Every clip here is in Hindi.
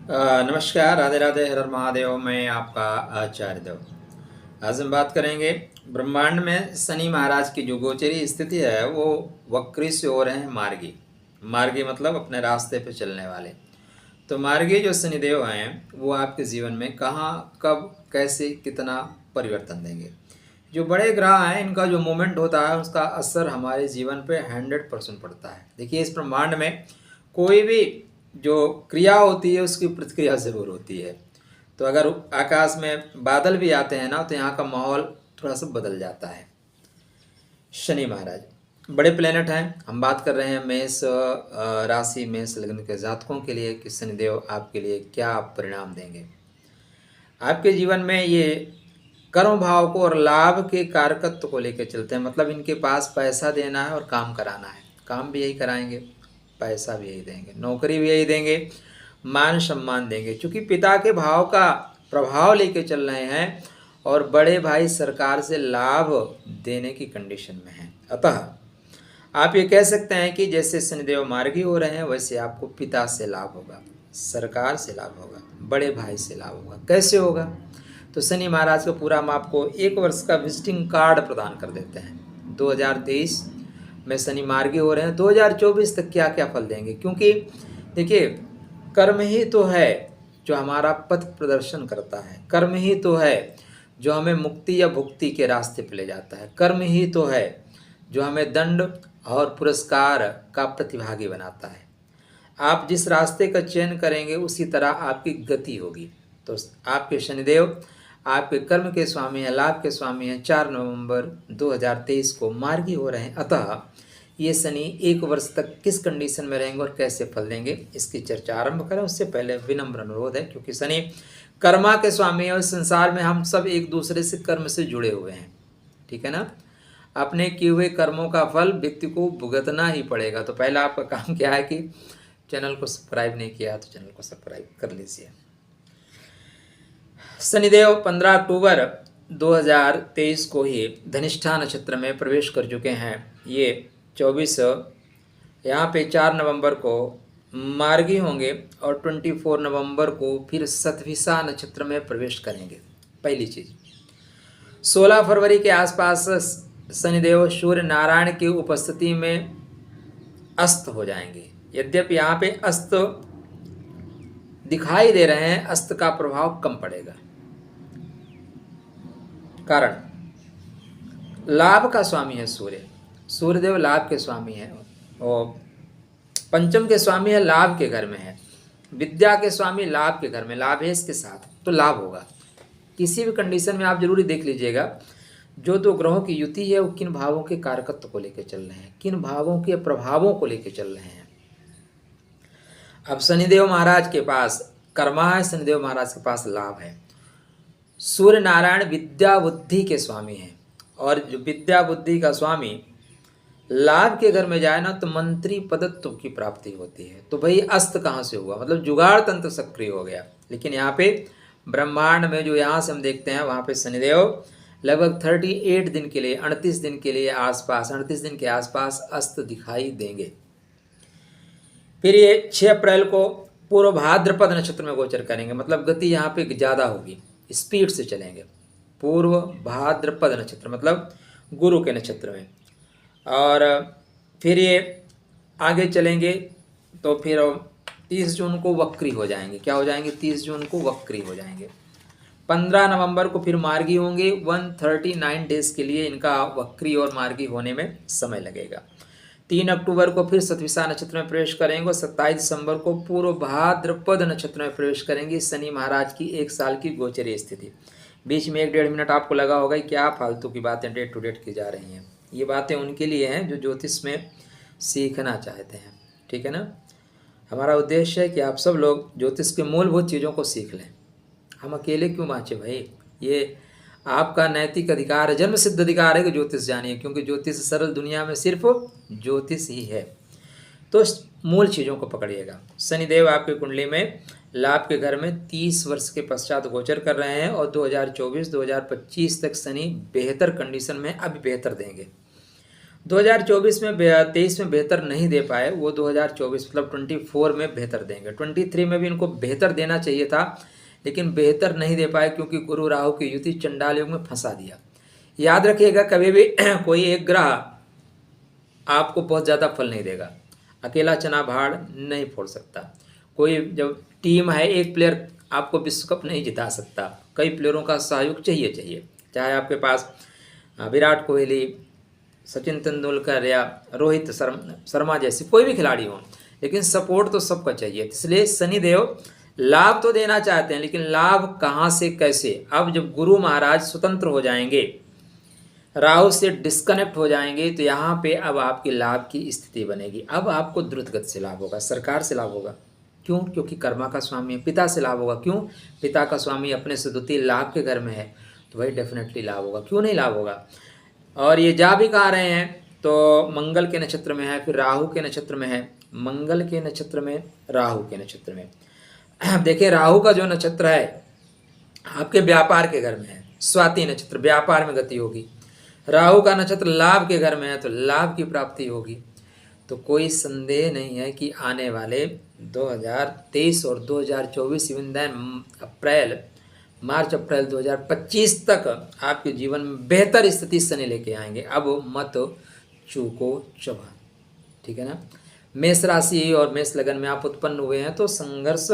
नमस्कार, राधे राधे, हर हर महादेव। मैं आपका आचार्य देव। आज हम बात करेंगे ब्रह्मांड में शनि महाराज की जो गोचरी स्थिति है वो वक्री से हो रहे हैं मार्गी। मार्गी मतलब अपने रास्ते पे चलने वाले। तो मार्गी जो शनिदेव हैं वो आपके जीवन में कहाँ, कब, कैसे, कितना परिवर्तन देंगे। जो बड़े ग्रह हैं इनका जो मूवमेंट होता है उसका असर हमारे जीवन पे 100% पड़ता है। देखिए, इस ब्रह्मांड में कोई भी जो क्रिया होती है उसकी प्रतिक्रिया ज़रूर होती है। तो अगर आकाश में बादल भी आते हैं ना तो यहाँ का माहौल थोड़ा सा बदल जाता है। शनि महाराज बड़े प्लेनेट हैं। हम बात कर रहे हैं मेष राशि, मेष लग्न के जातकों के लिए कि शनिदेव आपके लिए क्या परिणाम देंगे। आपके जीवन में ये कर्म भाव को और लाभ के कारकत्व को लेकर चलते हैं। मतलब इनके पास पैसा देना है और काम कराना है। काम भी यही कराएंगे, पैसा भी यही देंगे, नौकरी भी यही देंगे, मान सम्मान देंगे। क्योंकि पिता के भाव का प्रभाव लेके चल रहे हैं और बड़े भाई सरकार से लाभ देने की कंडीशन में हैं। अतः आप ये कह सकते हैं कि जैसे शनिदेव मार्गी हो रहे हैं वैसे आपको पिता से लाभ होगा, सरकार से लाभ होगा, बड़े भाई से लाभ होगा। कैसे होगा? तो शनि महाराज को पूरा हम आपको 1 वर्ष का विजिटिंग कार्ड प्रदान कर देते हैं। 2023 में शनि मार्गी हो रहे हैं, 2024 तक क्या क्या फल देंगे। क्योंकि देखिए, कर्म ही तो है जो हमारा पथ प्रदर्शन करता है। कर्म ही तो है जो हमें मुक्ति या भुक्ति के रास्ते पर ले जाता है। कर्म ही तो है जो हमें दंड और पुरस्कार का प्रतिभागी बनाता है। आप जिस रास्ते का चयन करेंगे उसी तरह आपकी गति होगी। तो आपके शनिदेव आपके कर्म के स्वामी हैं, लाभ के स्वामी हैं। 4 नवंबर 2023 को मार्गी हो रहे हैं। अतः ये शनि 1 वर्ष तक किस कंडीशन में रहेंगे और कैसे फल देंगे, इसकी चर्चा आरंभ करें। उससे पहले विनम्र अनुरोध है, क्योंकि शनि कर्मा के स्वामी है और संसार में हम सब एक दूसरे से कर्म से जुड़े हुए हैं। ठीक है ना? अपने किए हुए कर्मों का फल व्यक्ति को भुगतना ही पड़ेगा। तो पहला आपका काम क्या है कि चैनल को सब्सक्राइब नहीं किया तो चैनल को सब्सक्राइब कर लीजिए। शनिदेव 15 अक्टूबर 2023 को ही धनिष्ठा नक्षत्र में प्रवेश कर चुके हैं। ये 24 यहाँ पे 4 नवंबर को मार्गी होंगे और 24 नवंबर को फिर शतभिषा नक्षत्र में प्रवेश करेंगे। पहली चीज़, 16 फरवरी के आसपास शनिदेव सूर्य नारायण की उपस्थिति में अस्त हो जाएंगे। यद्यपि यहाँ पे अस्त दिखाई दे रहे हैं, अस्त का प्रभाव कम पड़ेगा। कारण लाभ का स्वामी है सूर्य। सूर्यदेव लाभ के स्वामी है और पंचम के स्वामी है, लाभ के घर में है। विद्या के स्वामी लाभ के घर में, लाभेश के साथ, तो लाभ होगा। किसी भी कंडीशन में आप जरूरी देख लीजिएगा जो 2 ग्रहों की युति है वो किन भावों के कारकत्व को लेकर चल रहे हैं, किन भावों के प्रभावों को लेकर चल रहे हैं। अब शनिदेव महाराज के पास कर्मा है, शनिदेव महाराज के पास लाभ है। सूर्य नारायण विद्या बुद्धि के स्वामी हैं और जो विद्या बुद्धि का स्वामी लाभ के घर में जाए ना तो मंत्री पदत्व की प्राप्ति होती है। तो भाई अस्त कहाँ से हुआ? मतलब जुगाड़ तंत्र सक्रिय हो गया। लेकिन यहाँ पे ब्रह्मांड में जो यहाँ से हम देखते हैं वहाँ पे शनिदेव लगभग 38 दिन के लिए, 38 दिन के लिए आसपास, 38 दिन के आसपास अस्त दिखाई देंगे। फिर ये 6 अप्रैल को पूर्व भाद्रपद नक्षत्र में गोचर करेंगे। मतलब गति यहाँ पे ज़्यादा होगी, स्पीड से चलेंगे। पूर्व भाद्रपद नक्षत्र मतलब गुरु के नक्षत्र में। और फिर ये आगे चलेंगे तो फिर 30 जून को वक्री हो जाएंगे। क्या हो जाएंगे? 30 जून को वक्री हो जाएंगे। 15 नवंबर को फिर मार्गी होंगे। 139 डेज के लिए इनका वक्री और मार्गी होने में समय लगेगा। 3 अक्टूबर को फिर शतभिषा नक्षत्र में प्रवेश करेंगे और 27 दिसंबर को पूर्व भाद्रपद नक्षत्र में प्रवेश करेंगे। शनि महाराज की 1 साल की गोचरीय स्थिति। बीच में 1-1.5 मिनट आपको लगा होगा क्या फालतू की बातें डेट टू डेट की जा रही हैं। ये बातें उनके लिए हैं जो ज्योतिष में सीखना चाहते हैं। ठीक है ना? हमारा उद्देश्य है कि आप सब लोग ज्योतिष के मूलभूत चीज़ों को सीख लें। हम अकेले क्यों बाँचे भाई? ये आपका नैतिक अधिकार है, जन्म सिद्ध अधिकार है कि ज्योतिष जानिए, क्योंकि ज्योतिष सरल दुनिया में सिर्फ ज्योतिष ही है। तो मूल चीज़ों को पकड़िएगा। शनिदेव आपकी कुंडली में लाभ के घर में 30 वर्ष के पश्चात गोचर कर रहे हैं और 2024-2025 तक शनि बेहतर कंडीशन में अभी बेहतर देंगे। 2024 में 23 में बेहतर नहीं दे पाए, वो 2024 मतलब 24 में बेहतर देंगे। 23 में भी इनको बेहतर देना चाहिए था, लेकिन बेहतर नहीं दे पाए क्योंकि गुरु राहु की युति चंडाल योग में फंसा दिया। याद रखिएगा, कभी भी कोई एक ग्रह आपको बहुत ज़्यादा फल नहीं देगा। अकेला चना भाड़ नहीं फोड़ सकता। कोई जब टीम है, एक प्लेयर आपको विश्व कप नहीं जिता सकता। कई प्लेयरों का सहयोग चाहिए। चाहे आपके पास विराट कोहली, सचिन तेंदुलकर या रोहित शर्मा जैसे कोई भी खिलाड़ी हो, लेकिन सपोर्ट तो सबका चाहिए। इसलिए शनिदेव लाभ तो देना चाहते हैं, लेकिन लाभ कहाँ से कैसे? अब जब गुरु महाराज स्वतंत्र हो जाएंगे, राहु से डिस्कनेक्ट हो जाएंगे, तो यहाँ पे अब आपकी लाभ की स्थिति बनेगी। अब आपको द्रुत गति से लाभ होगा, सरकार से लाभ होगा। क्यों? क्योंकि कर्मा का स्वामी है। पिता से लाभ होगा। क्यों? पिता का स्वामी अपने से द्वितीय लाभ के घर में है, तो भाई डेफिनेटली लाभ होगा। क्यों नहीं लाभ होगा? और ये जा भी कहाँ रहे हैं, तो मंगल के नक्षत्र में है, फिर राहु के नक्षत्र में है, मंगल के नक्षत्र में, राहु के नक्षत्र में। देखिए, राहु का जो नक्षत्र है आपके व्यापार के घर में है, स्वाति नक्षत्र, व्यापार में गति होगी। राहु का नक्षत्र लाभ के घर में है, तो लाभ की प्राप्ति होगी। तो कोई संदेह नहीं है कि आने वाले 2023 और 2024 इवन देन मार्च अप्रैल 2025 तक आपके जीवन में बेहतर स्थिति शनि लेके आएंगे। अब मत चूको चबा, ठीक है ना। मेष राशि और मेष लगन में आप उत्पन्न हुए हैं, तो संघर्ष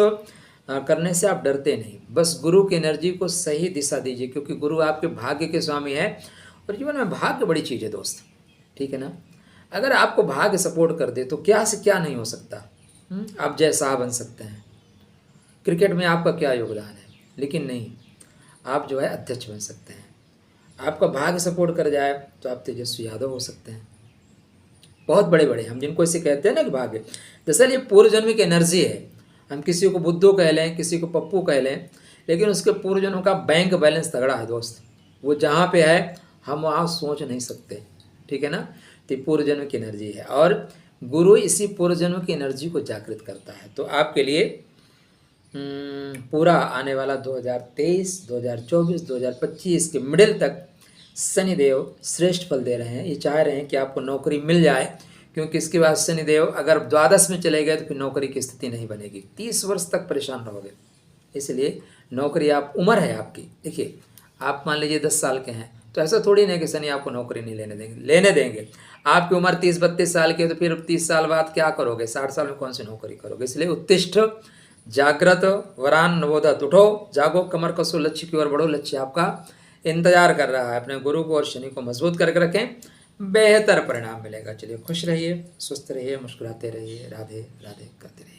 करने से आप डरते नहीं। बस गुरु की एनर्जी को सही दिशा दीजिए, क्योंकि गुरु आपके भाग्य के स्वामी है। और जीवन में भाग्य बड़ी चीज़ है दोस्त, ठीक है ना। अगर आपको भाग्य सपोर्ट कर दे तो क्या से क्या नहीं हो सकता। आप जय शाह बन सकते हैं, क्रिकेट में आपका क्या योगदान है, लेकिन नहीं, आप जो है अध्यक्ष बन सकते हैं। आपका भाग्य सपोर्ट कर जाए तो आप तेजस्वी यादव हो सकते हैं। बहुत बड़े बड़े हम जिनको इसे कहते हैं ना कि भाग्य, दरअसल ये पूर्व जन्म की एनर्जी है। हम किसी को बुद्धू कह लें, किसी को पप्पू कह लें, लेकिन उसके पूर्व जन्म का बैंक बैलेंस तगड़ा है दोस्त। वो जहाँ पे है हम वहाँ सोच नहीं सकते, ठीक है ना। तो पूर्व जन्म की एनर्जी है, और गुरु इसी पूर्व जन्म की एनर्जी को जागृत करता है। तो आपके लिए पूरा आने वाला 2023, 2024, 2025 के मिडिल तक शनिदेव श्रेष्ठ फल दे रहे हैं। ये चाह रहे हैं कि आपको नौकरी मिल जाए, क्योंकि इसके बाद शनिदेव अगर द्वादश में चले गए तो फिर नौकरी की स्थिति नहीं बनेगी। 30 वर्ष तक परेशान रहोगे। इसलिए नौकरी, आप उम्र है आपकी, देखिए आप मान लीजिए 10 साल के हैं, तो ऐसा थोड़ी नहीं कि शनि आपको नौकरी नहीं लेने देंगे। आपकी उम्र 30-32 साल की है, तो फिर 30 साल बाद क्या करोगे? 60 साल में कौन सी नौकरी करोगे? इसलिए उत्तिष्ठ जागृत वरान नवोदत, उठो जागो, कमर कसो, लक्ष्य की ओर बढ़ो। लक्ष्य आपका इंतजार कर रहा है। अपने गुरु को और शनि को मजबूत करके रखें, बेहतर परिणाम मिलेगा। चलिए, खुश रहिए, स्वस्थ रहिए, मुस्कुराते रहिए। राधे राधे करते रहिए।